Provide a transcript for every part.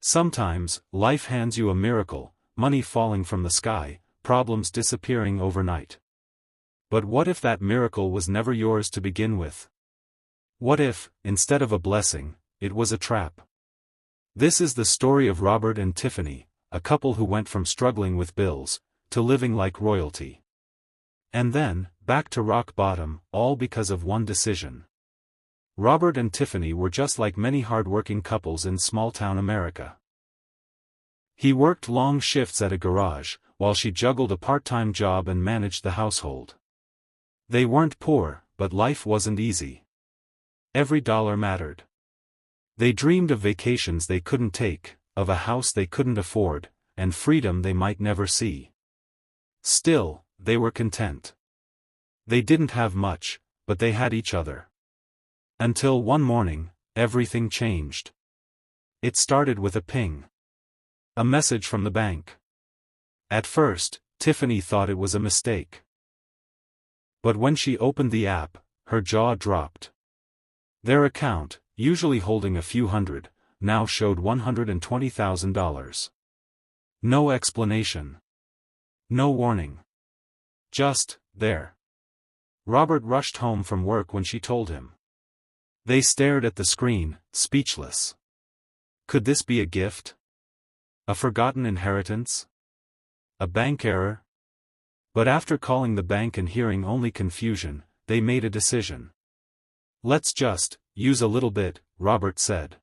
Sometimes, life hands you a miracle, money falling from the sky, problems disappearing overnight. But what if that miracle was never yours to begin with? What if, instead of a blessing, it was a trap? This is the story of Robert and Tiffany, a couple who went from struggling with bills, to living like royalty. And then, back to rock bottom, all because of one decision. Robert and Tiffany were just like many hard-working couples in small-town America. He worked long shifts at a garage, while she juggled a part-time job and managed the household. They weren't poor, but life wasn't easy. Every dollar mattered. They dreamed of vacations they couldn't take, of a house they couldn't afford, and freedom they might never see. Still, they were content. They didn't have much, but they had each other. Until one morning, everything changed. It started with a ping. A message from the bank. At first, Tiffany thought it was a mistake. But when she opened the app, her jaw dropped. Their account, usually holding a few hundred, now showed $120,000. No explanation. No warning. Just, there. Robert rushed home from work when she told him. They stared at the screen, speechless. Could this be a gift? A forgotten inheritance? A bank error? But after calling the bank and hearing only confusion, they made a decision. Let's just use a little bit, Robert said.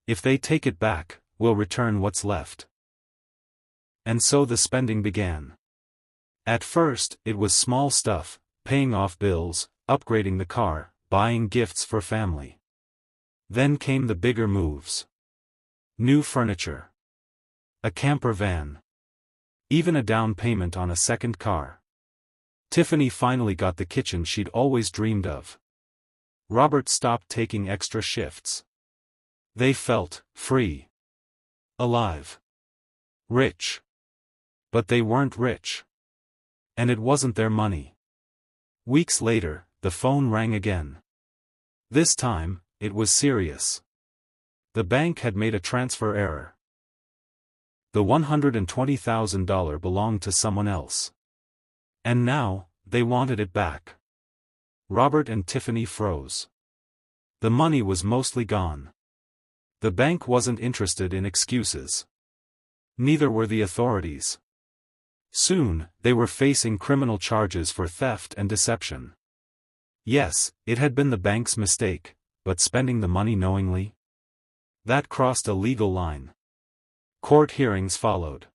If they take it back, we'll return what's left. And so the spending began. At first, it was small stuff, paying off bills, upgrading the car, buying gifts for family. Then came the bigger moves. New furniture. A camper van. Even a down payment on a second car. Tiffany finally got the kitchen she'd always dreamed of. Robert stopped taking extra shifts. They felt free. Alive. Rich. But they weren't rich. And it wasn't their money. Weeks later, the phone rang again. This time, it was serious. The bank had made a transfer error. The $120,000 belonged to someone else. And now, they wanted it back. Robert and Tiffany froze. The money was mostly gone. The bank wasn't interested in excuses. Neither were the authorities. Soon, they were facing criminal charges for theft and deception. Yes, it had been the bank's mistake, but spending the money knowingly? That crossed a legal line. Court hearings followed.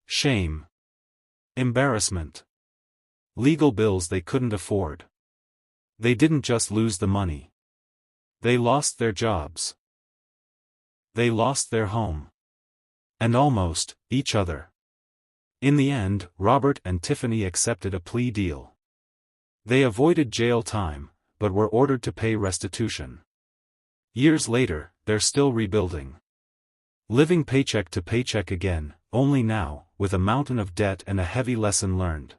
Shame. Embarrassment. Legal bills they couldn't afford. They didn't just lose the money. They lost their jobs. They lost their home. And almost, each other. In the end, Robert and Tiffany accepted a plea deal. They avoided jail time, but were ordered to pay restitution. Years later, they're still rebuilding. Living paycheck to paycheck again, only now, with a mountain of debt and a heavy lesson learned.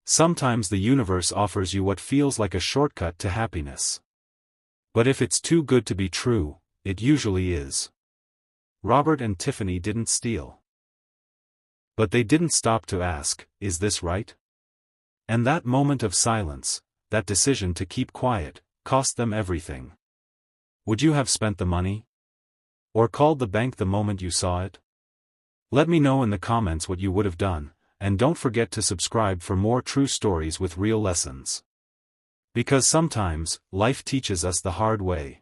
Sometimes the universe offers you what feels like a shortcut to happiness. But if it's too good to be true, it usually is. Robert and Tiffany didn't steal. But they didn't stop to ask, is this right? And that moment of silence, that decision to keep quiet, cost them everything. Would you have spent the money? Or called the bank the moment you saw it? Let me know in the comments what you would have done, and don't forget to subscribe for more true stories with real lessons. Because sometimes, life teaches us the hard way.